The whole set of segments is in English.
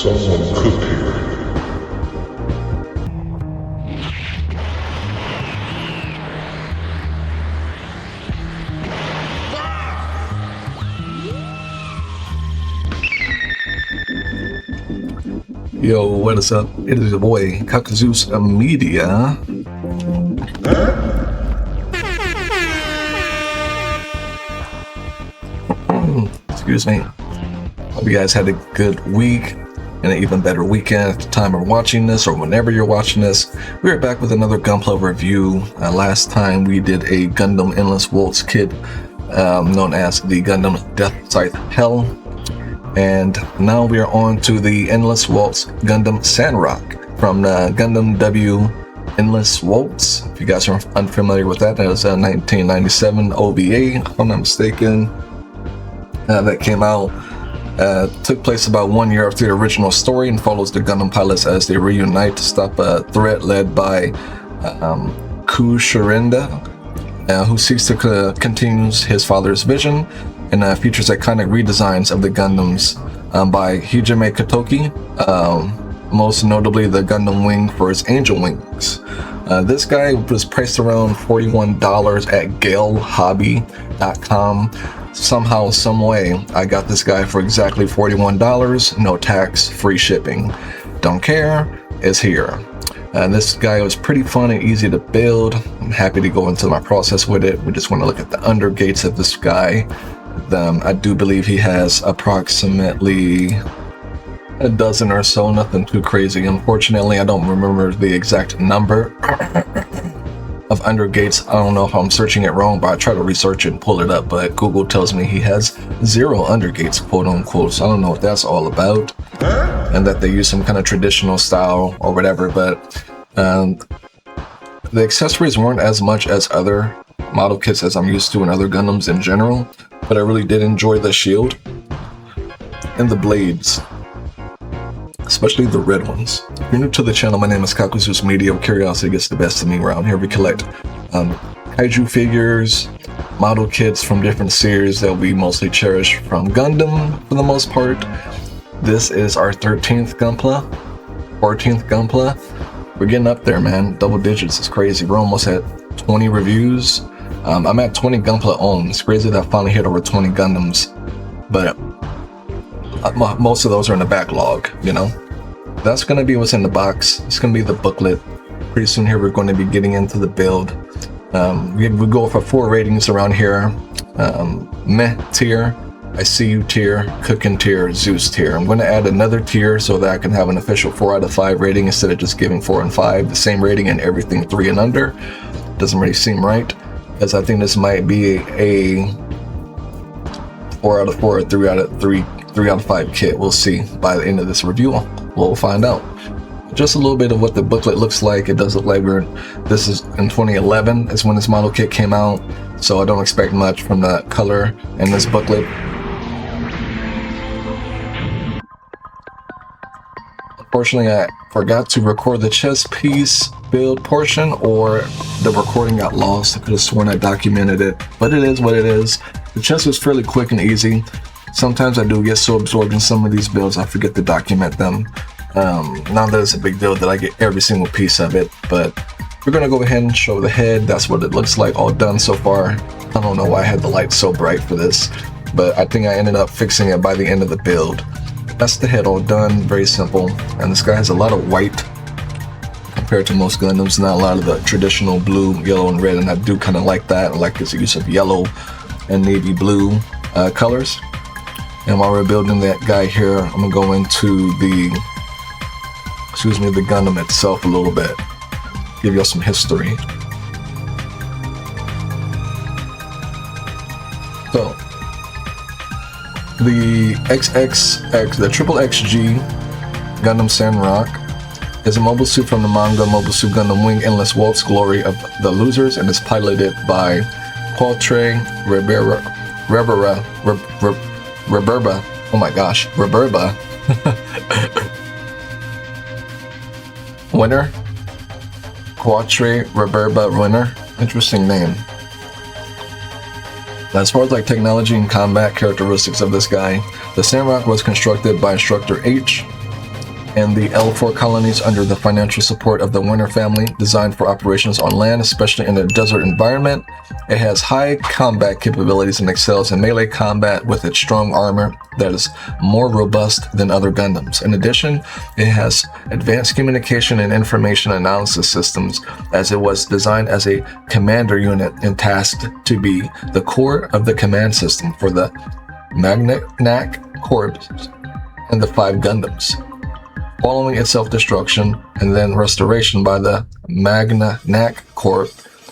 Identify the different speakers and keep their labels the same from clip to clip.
Speaker 1: Someone cook here.
Speaker 2: Yo, what is up? It is your boy, Kakazu's Media. Excuse me. Hope you guys had a good week and an even better weekend at the time of watching this or whenever you're watching this. We are back with another gunpla review. Last time we did a Gundam Endless Waltz kit known as the Gundam Death Scythe Hell. And now we are on to the Endless Waltz Gundam Sandrock from the Gundam W Endless Waltz. If you guys are unfamiliar with that, that was a 1997 OVA, if I'm not mistaken. That came out, took place about 1 year after the original story and follows the Gundam pilots as they reunite to stop a threat led by Ku Shirinda, who seeks to continue his father's vision, and features iconic redesigns of the Gundams by Hajime Katoki, most notably the Gundam wing for its angel wings. This guy was priced around $41 at galehobby.com. Somehow, some way, I got this guy for exactly $41, no tax, free shipping. Don't care, it's here. This guy was pretty fun and easy to build. I'm happy to go into my process with it. We just want to look at the undergates of this guy. I do believe he has approximately a dozen or so, nothing too crazy. Unfortunately, I don't remember the exact number of undergates. I don't know if I'm searching it wrong, but I try to research it and pull it up, but Google tells me he has 0 undergates, quote unquote. So I don't know what that's all about, and that they use some kind of traditional style or whatever, but the accessories weren't as much as other model kits as I'm used to in other Gundams in general, but I really did enjoy the shield and the blades, especially the red ones. If you're new to the channel, my name is Kakazu's Media. Curiosity gets the best of me around here. We collect kaiju figures, model kits from different series that we mostly cherish from Gundam for the most part. This is our 13th gunpla, 14th gunpla. We're getting up there, man. Double digits is crazy. We're almost at 20 reviews. I'm at 20 gunpla owned. It's crazy that I finally hit over 20 Gundams, but most of those are in the backlog, you know. That's going to be what's in the box. It's going to be the booklet. Pretty soon here we're going to be getting into the build. We go for 4 ratings around here. Meh tier, I see you tier, cooking tier, Zeus tier. I'm going to add another tier so that I can have an official 4 out of 5 rating instead of just giving 4 and 5, the same rating and everything 3 and under. Doesn't really seem right, because I think this might be a 4 out of 4 or 3 out of 3 out of 5 kit. We'll see by the end of this review. We'll find out. Just a little bit of what the booklet looks like. It does look like this is in 2011 is when this model kit came out, so I don't expect much from the color in this booklet. Unfortunately, I forgot to record the chest piece build portion, or the recording got lost. I could have sworn I documented it, but it is what it is. The chest was fairly quick and easy. Sometimes I do get so absorbed in some of these builds I forget to document them. Not that it's a big deal that I get every single piece of it, but we're gonna go ahead and show the head. That's what it looks like all done so far. I don't know why I had the light so bright for this, but I think I ended up fixing it by the end of the build. That's the head all done, very simple. And this guy has a lot of white compared to most Gundams, not a lot of the traditional blue, yellow, and red, and I do kind of like that. I like his use of yellow and navy blue colors. And while we're building that guy here, I'm gonna go into the Gundam itself a little bit, give you some history. So the triple XG Gundam Sandrock is a mobile suit from the manga Mobile Suit Gundam Wing Endless Waltz Glory of the Losers, and is piloted by Qualtre Reberba. Oh my gosh, Reberba. Winner? Qualtre Reberba Winner? Interesting name. As far as like technology and combat characteristics of this guy, the Sandrock was constructed by Instructor H and the L4 colonies under the financial support of the Winter family, designed for operations on land, especially in a desert environment. It has high combat capabilities and excels in melee combat with its strong armor that is more robust than other Gundams. In addition, it has advanced communication and information analysis systems, as it was designed as a commander unit and tasked to be the core of the command system for the Magnac Corps and the 5 Gundams. Following its self-destruction and then restoration by the Magnac Corps,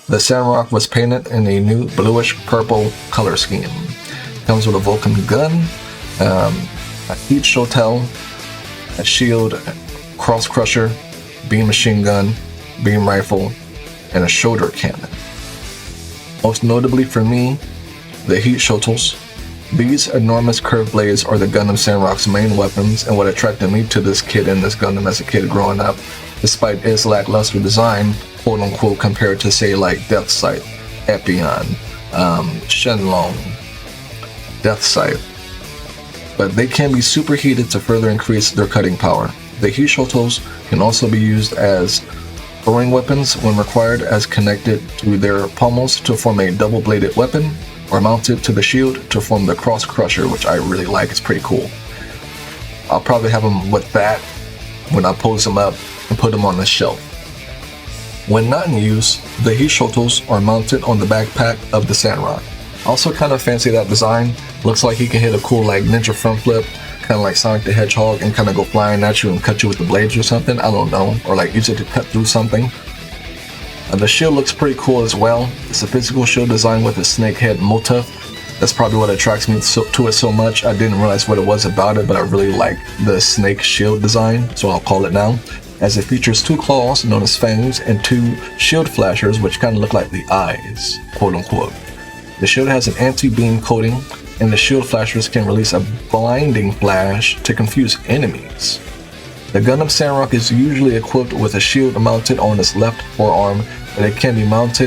Speaker 2: the Sandrock was painted in a new bluish-purple color scheme. It comes with a Vulcan gun, a heat shotell, a shield, cross crusher, beam machine gun, beam rifle, and a shoulder cannon. Most notably for me, the heat shottels. These enormous curved blades are the Gundam Sandrock's main weapons, and what attracted me to this kit and this Gundam as a kid growing up, despite its lackluster design, quote-unquote, compared to, say, like Death Sight, Epion, Shenlong, Death Sight. But they can be superheated to further increase their cutting power. The heat shottels can also be used as throwing weapons when required, as connected to their pommels to form a double-bladed weapon, or mounted to the shield to form the cross crusher, which I really like. It's pretty cool. I'll probably have them with that when I pose them up and put them on the shelf. When not in use, the heat shottels are mounted on the backpack of the Sandrock. Also kind of fancy that design. Looks like he can hit a cool like ninja front flip, kind of like Sonic the Hedgehog, and kind of go flying at you and cut you with the blades or something. I don't know. Or like use it to cut through something. The shield looks pretty cool as well. It's a physical shield design with a snake head motif. That's probably what attracts me to it so much. I didn't realize what it was about it, but I really like the snake shield design, so I'll call it now, as it features 2 claws known as fangs and 2 shield flashers, which kind of look like the eyes, quote unquote. The shield has an anti-beam coating, and the shield flashers can release a blinding flash to confuse enemies. The Gundam Sandrock is usually equipped with a shield mounted on its left forearm, but it can mount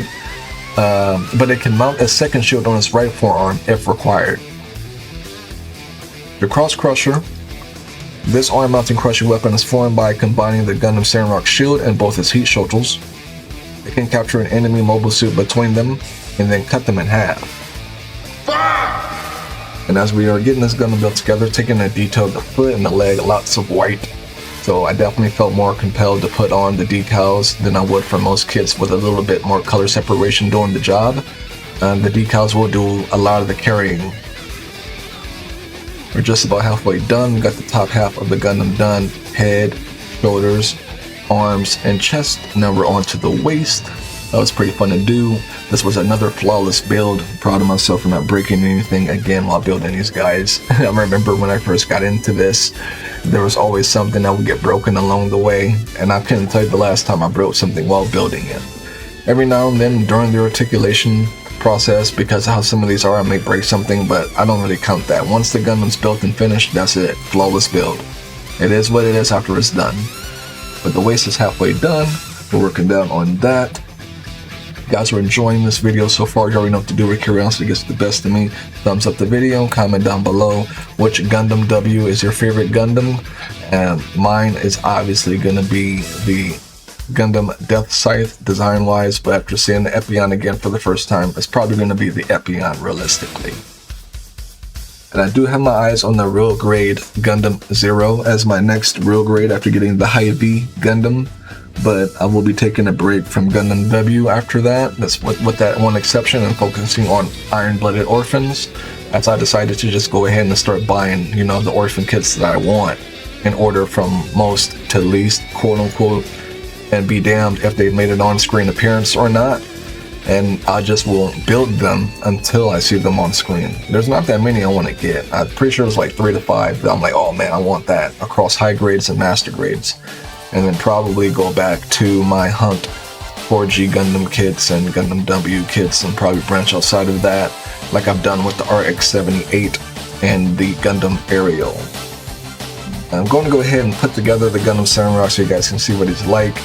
Speaker 2: a second shield on its right forearm if required. The Cross Crusher. This arm-mounting crushing weapon is formed by combining the Gundam Sandrock shield and both its heat shottels. It can capture an enemy mobile suit between them and then cut them in half. And as we are getting this Gundam built together, taking a detail of the foot and the leg, lots of white. So I definitely felt more compelled to put on the decals than I would for most kits with a little bit more color separation doing the job. The decals will do a lot of the carrying. We're just about halfway done. We got the top half of the Gundam done. Head, shoulders, arms, and chest. Now we're on to the waist. That was pretty fun to do. This was another flawless build. Proud of myself for not breaking anything again while building these guys. I remember when I first got into this, there was always something that would get broken along the way, and I couldn't tell you the last time I broke something while building it. Every now and then during the articulation process, because of how some of these are, I may break something, but I don't really count that. Once the Gundam's built and finished, that's it. Flawless build. It is what it is after it's done. But the waist is halfway done. We're working down on that. If you guys are enjoying this video so far, you already know what to do. With curiosity gets the best of me. Thumbs up the video, comment down below which Gundam W is your favorite Gundam, and mine is obviously going to be the Gundam Death Scythe design wise, but after seeing the Epion again for the first time, it's probably going to be the Epion realistically. And I do have my eyes on the real grade Gundam Zero as my next real grade after getting the Hy-Vee Gundam. But I will be taking a break from Gundam W after that. That's with that one exception, and focusing on Iron-Blooded Orphans, as I decided to just go ahead and start buying, the orphan kits that I want in order from most to least, quote unquote, and be damned if they made an on-screen appearance or not. And I just will build them until I see them on screen. There's not that many I want to get. I'm pretty sure it's like 3 to 5 that I'm like, oh man, I want that, across high grades and master grades. And then probably go back to my Hunt 4G Gundam kits and Gundam W kits, and probably branch outside of that like I've done with the RX-78 and the Gundam Aerial. I'm going to go ahead and put together the Gundam Sandrock so you guys can see what he's like.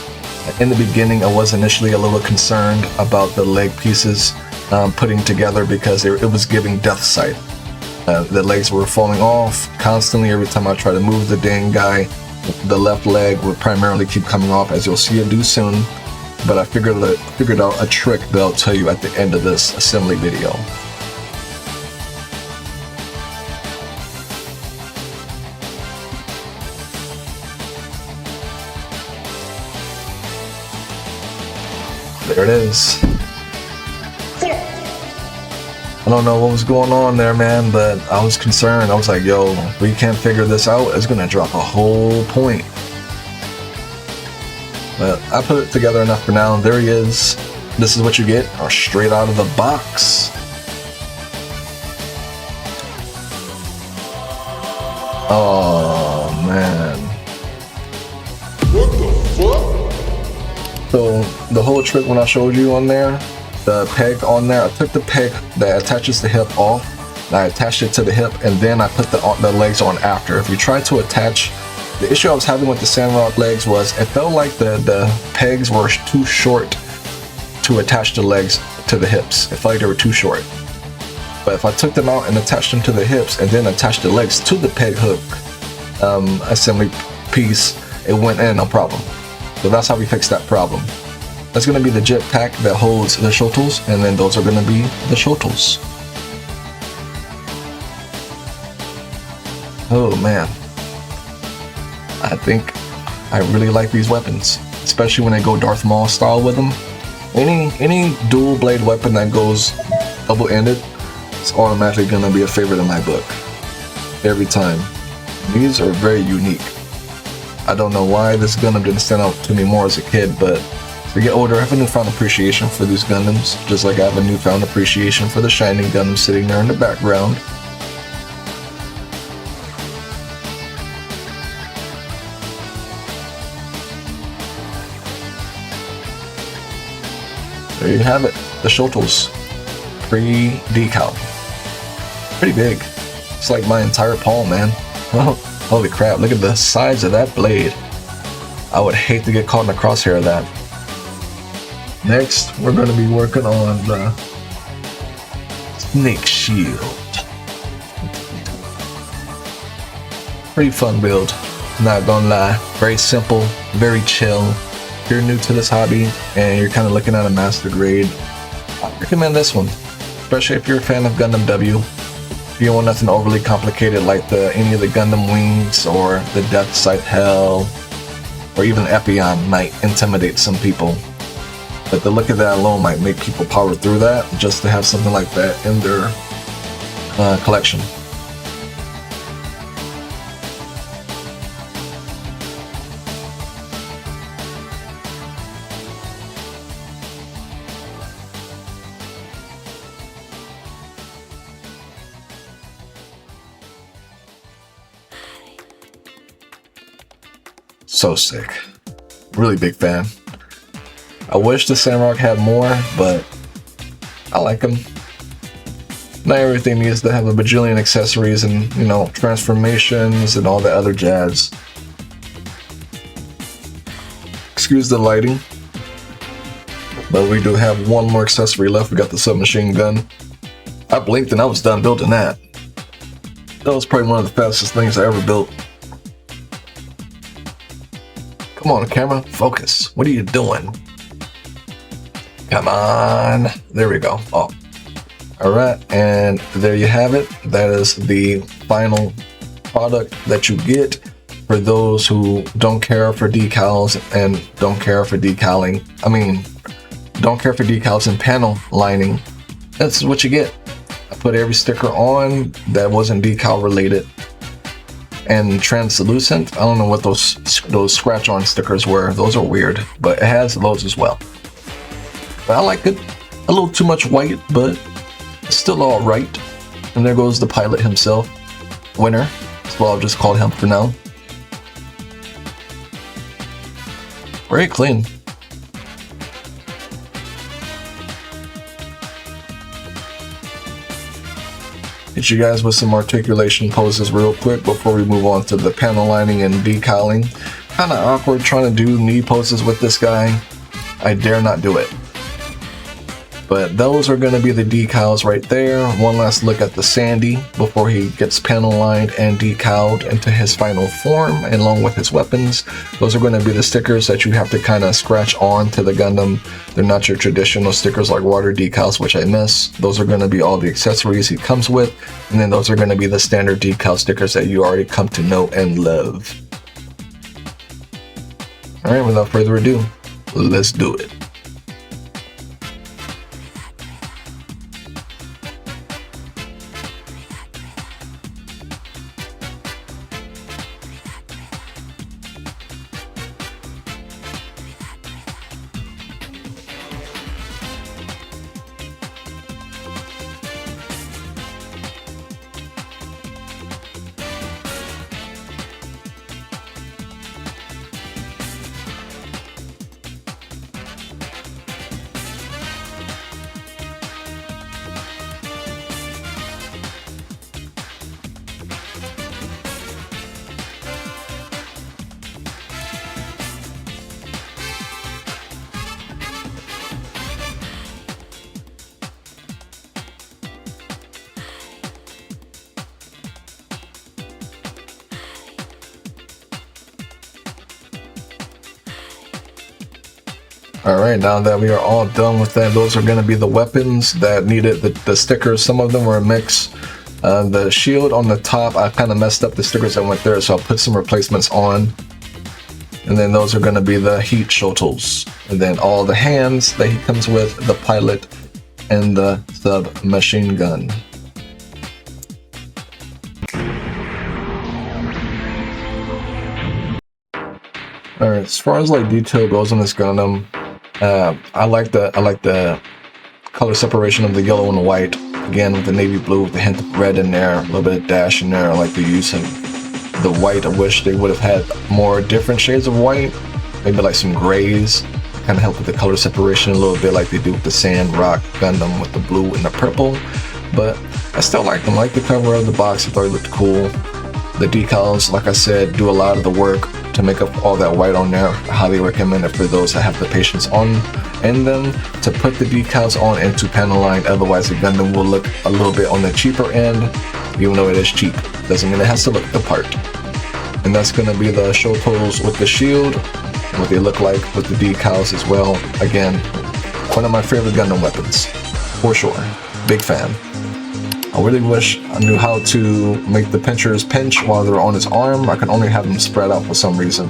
Speaker 2: In the beginning, I was initially a little concerned about the leg pieces putting together because it was giving Death Sight. The legs were falling off constantly every time I tried to move the dang guy. the left leg would primarily keep coming off, as you'll see it do soon. But I figured out a trick that I'll tell you at the end of this assembly video. There it is. I don't know what was going on there, man, but I was concerned. I was like, yo, if we can't figure this out, it's gonna drop a whole point. But I put it together enough for now. There he is. This is what you get, or straight out of the box. Oh, man.
Speaker 1: What the fuck?
Speaker 2: So the whole trick when I showed you on there, the peg on there, I took the peg that attaches the hip off, and I attached it to the hip, and then I put the legs on after. If you try to attach, the issue I was having with the Sandrock legs was it felt like the pegs were too short to attach the legs to the hips. It felt like they were too short. But if I took them out and attached them to the hips and then attached the legs to the peg hook assembly piece, it went in no problem. So that's how we fixed that problem. That's going to be the jet pack that holds the shoulders, and then those are going to be the shoulders. Oh man, I think I really like these weapons, especially when they go Darth Maul style with them. Any dual blade weapon that goes double-ended, it's automatically going to be a favorite in my book. Every time. These are very unique. I don't know why this Gundam didn't stand out to me more as a kid, but as I get older, I have a newfound appreciation for these Gundams, just like I have a newfound appreciation for the Shining Gundam sitting there in the background. There you have it, the shoulders, pre-decal. Pretty big. It's like my entire palm, man. Holy crap, look at the size of that blade. I would hate to get caught in the crosshair of that. Next, we're going to be working on the Snake Shield. Pretty fun build, not gonna lie. Very simple, very chill. If you're new to this hobby and you're kind of looking at a master grade, I recommend this one. Especially if you're a fan of Gundam W. If you don't want nothing overly complicated like any of the Gundam Wings or the Death Sight Hell, or even Epion might intimidate some people. But the look of that alone might make people power through that just to have something like that in their collection. So sick. Really big fan. I wish the Sandrock had more, but I like them. Not everything needs to have a bajillion accessories and, you know, transformations and all the other jazz. Excuse the lighting, but we do have one more accessory left. We got the submachine gun. I blinked and I was done building that. That was probably one of the fastest things I ever built. Come on, camera, focus. What are you doing? Come on. There we go. Oh. Alright, and there you have it. That is the final product that you get for those who don't care for decals and don't care for decaling. I mean, don't care for decals and panel lining. That's what you get. I put every sticker on that wasn't decal related. And translucent, I don't know what those scratch on stickers were. Those are weird, but it has those as well. But I like it. A little too much white, but it's still all right. And there goes the pilot himself, Winner. That's what I'll just call him for now. Very clean. Hit you guys with some articulation poses real quick before we move on to the panel lining and decaling. Kind of awkward trying to do knee poses with this guy. I dare not do it. But those are going to be the decals right there. One last look at the Sandy before he gets panel lined and decaled into his final form, along with his weapons. Those are going to be the stickers that you have to kind of scratch on to the Gundam. They're not your traditional stickers like water decals, which I miss. Those are going to be all the accessories he comes with. And then those are going to be the standard decal stickers that you already come to know and love. Alright, without further ado, let's do it. Alright, now that we are all done with that, those are going to be the weapons that needed the stickers. Some of them were a mix. The shield on the top, I kind of messed up the stickers that went there, so I'll put some replacements on. And then those are going to be the heat shuttles. And then all the hands that he comes with, the pilot and the submachine gun. Alright, as far as like detail goes on this Gundam, I like the color separation of the yellow and the white. Again, with the navy blue with the hint of red in there, a little bit of dash in there. I like the use of the white. I wish they would have had more different shades of white, maybe like some grays, kind of help with the color separation a little bit, like they do with the Sandrock Gundam with the blue and the purple. But I still like them. I like the cover of the box. I thought it looked cool. The decals, like I said, do a lot of the work to make up all that white on there. I highly recommend it for those that have the patience in them to put the decals on and to panel line. Otherwise, the Gundam will look a little bit on the cheaper end, even though it is cheap. Doesn't mean it has to look the part. And that's going to be the show totals with the shield, what they look like with the decals as well. Again, one of my favorite Gundam weapons, for sure. Big fan. I really wish I knew how to make the pinchers pinch while they're on his arm. I can only have them spread out for some reason.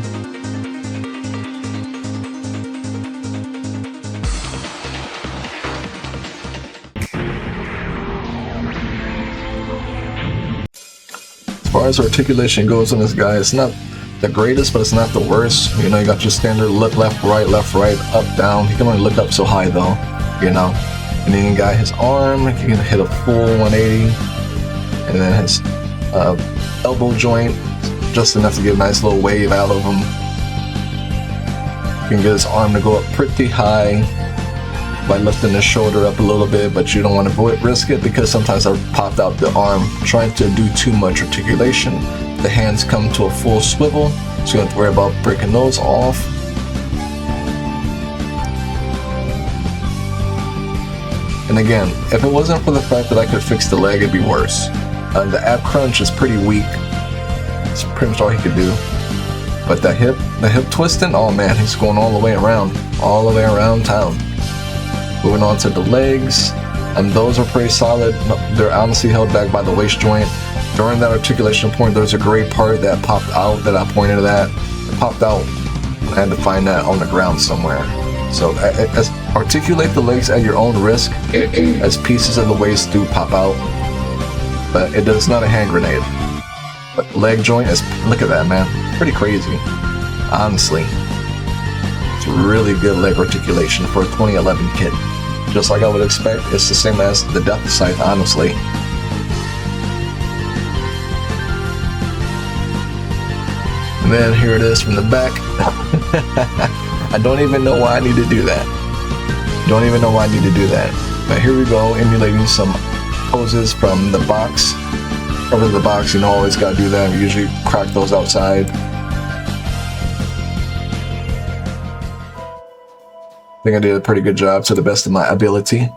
Speaker 2: As far as articulation goes on this guy, it's not the greatest, but it's not the worst. You know, you got your standard look left, right, up, down. He can only look up so high though, you know. And then you got his arm, he can hit a full 180. And then his elbow joint, just enough to get a nice little wave out of him. You can get his arm to go up pretty high by lifting his shoulder up a little bit, but you don't want to risk it because sometimes I popped out the arm trying to do too much articulation. The hands come to a full swivel, so you don't have to worry about breaking those off. And again, if it wasn't for the fact that I could fix the leg, it'd be worse. The ab crunch is pretty weak. It's pretty much all he could do. But the hip twisting, oh man, he's going all the way around town. Moving on to the legs, and those are pretty solid. They're honestly held back by the waist joint. During that articulation point, there's a gray part that popped out that I pointed at. It popped out. I had to find that on the ground somewhere. So articulate the legs at your own risk, as pieces of the waist do pop out. But it's not a hand grenade. But leg joint is, look at that, man, pretty crazy, honestly. It's really good leg articulation for a 2011 kit. Just like I would expect, it's the same as the Death Scythe, honestly. And then here it is from the back. I don't even know why I need to do that. But here we go, emulating some poses from the box. Cover the box, you know, always gotta do that. We usually crack those outside. I think I did a pretty good job to the best of my ability.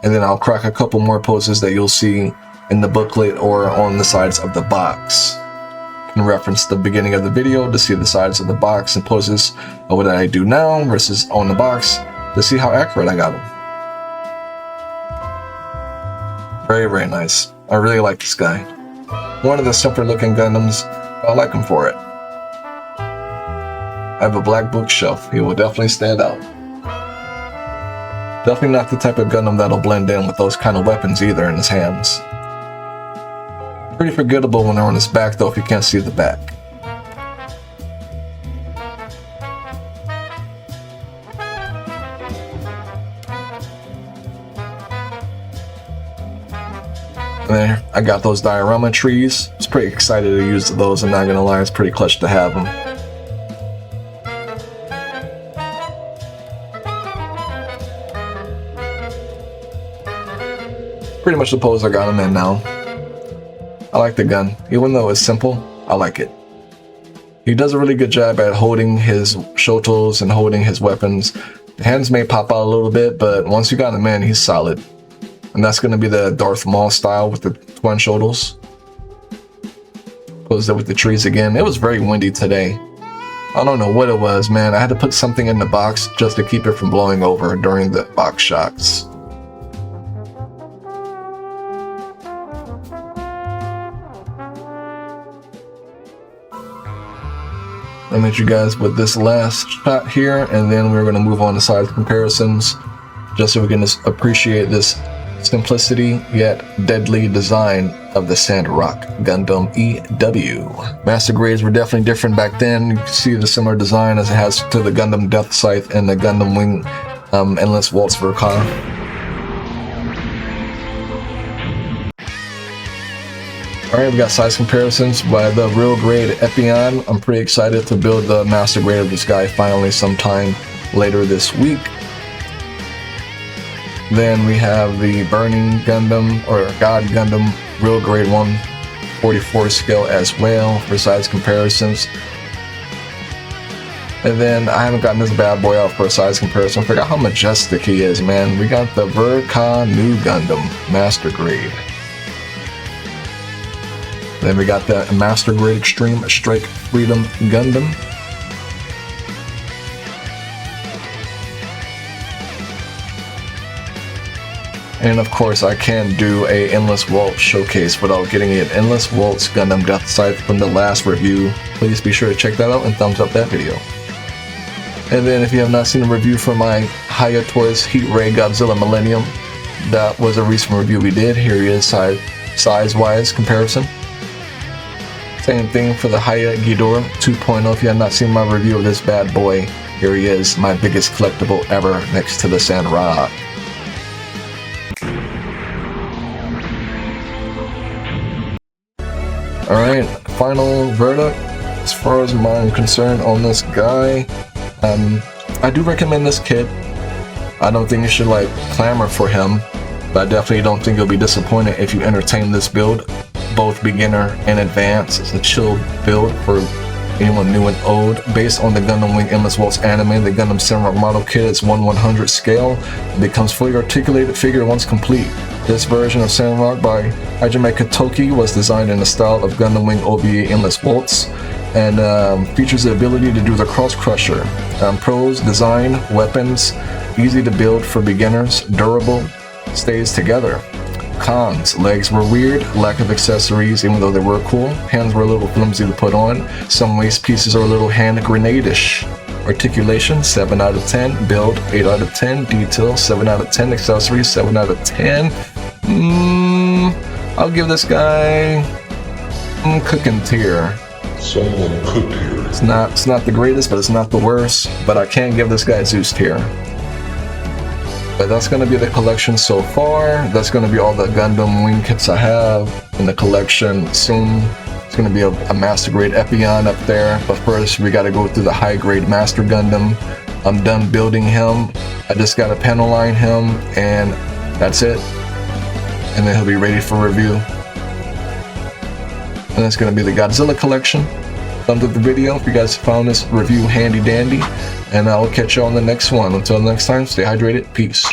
Speaker 2: and then I'll crack a couple more poses that you'll see in the booklet or on the sides of the box. You can reference the beginning of the video to see the sides of the box and poses of what I do now versus on the box to see how accurate I got them. Very, very nice. I really like this guy. One of the simpler looking Gundams, but I like him for it. I have a black bookshelf. He will definitely stand out. Definitely not the type of Gundam that'll blend in with those kind of weapons either in his hands. Pretty forgettable when they're on his back though if you can't see the back. And then I got those diorama trees. I was pretty excited to use those, I'm not gonna lie, it's pretty clutch to have them. Pretty much the pose I got him in now. I like the gun. Even though it's simple, I like it. He does a really good job at holding his shotos and holding his weapons. The hands may pop out a little bit, but once you got him in, he's solid. And that's going to be the Darth Maul style with the twin shotos. Posed it with the trees again. It was very windy today. I don't know what it was, man. I had to put something in the box just to keep it from blowing over during the box shots. I'll meet you guys with this last shot here, and then we're going to move on to size comparisons, just so we can just appreciate this simplicity yet deadly design of the Sandrock Gundam EW. Master grades were definitely different back then. You can see the similar design as it has to the Gundam Death Scythe and the Gundam Wing Endless Waltz Verka. Alright, we got size comparisons by the real grade Epion. I'm pretty excited to build the master grade of this guy finally sometime later this week. Then we have the Burning Gundam, or God Gundam, real grade 144 scale as well for size comparisons. And then I haven't gotten this bad boy out for a size comparison. I forgot how majestic he is, man. We got the Verka New Gundam master grade. Then we got the Master Grade Extreme Strike Freedom Gundam. And of course I can't do a Endless Waltz showcase without getting an Endless Waltz Gundam Death Scythe from the last review. Please be sure to check that out and thumbs up that video. And then if you have not seen a review for my Hiya Toys Heat Ray Godzilla Millennium, that was a recent review we did. Here he is size-wise comparison. Same thing for the Hiya Ghidorah 2.0. If you have not seen my review of this bad boy, here he is, my biggest collectible ever next to the Sandrock. Alright, final verdict as far as I'm concerned on this guy. I do recommend this kit. I don't think you should like clamor for him, but I definitely don't think you'll be disappointed if you entertain this build. Both beginner and advanced. It's a chill build for anyone new and old. Based on the Gundam Wing Endless Waltz anime, the Gundam Sandrock model kit is 1/100 scale and becomes fully articulated figure once complete. This version of Sandrock by Hajime Katoki was designed in the style of Gundam Wing OVA Endless Waltz and features the ability to do the cross crusher. Pros: design, weapons, easy to build for beginners, durable, stays together. Cons: legs were weird, lack of accessories even though they were cool, hands were a little flimsy to put on, some waist pieces are a little hand grenade-ish. Articulation 7 out of 10, build 8 out of 10, detail 7 out of 10, accessories 7 out of 10. I'll give this guy cooking tier.
Speaker 1: Someone cooked here.
Speaker 2: It's not the greatest, but it's not the worst, but I can't give this guy Zeus tier. But that's going to be the collection so far. That's going to be all the Gundam Wing kits I have in the collection. Soon it's going to be a Master Grade Epion up there. But first we got to go through the high grade Master Gundam. I'm done building him. I just got to panel line him and that's it. And then he'll be ready for review. And that's going to be the Godzilla collection. Thumbs up the video if you guys found this review handy dandy. And I'll catch you on the next one. Until next time, stay hydrated. Peace.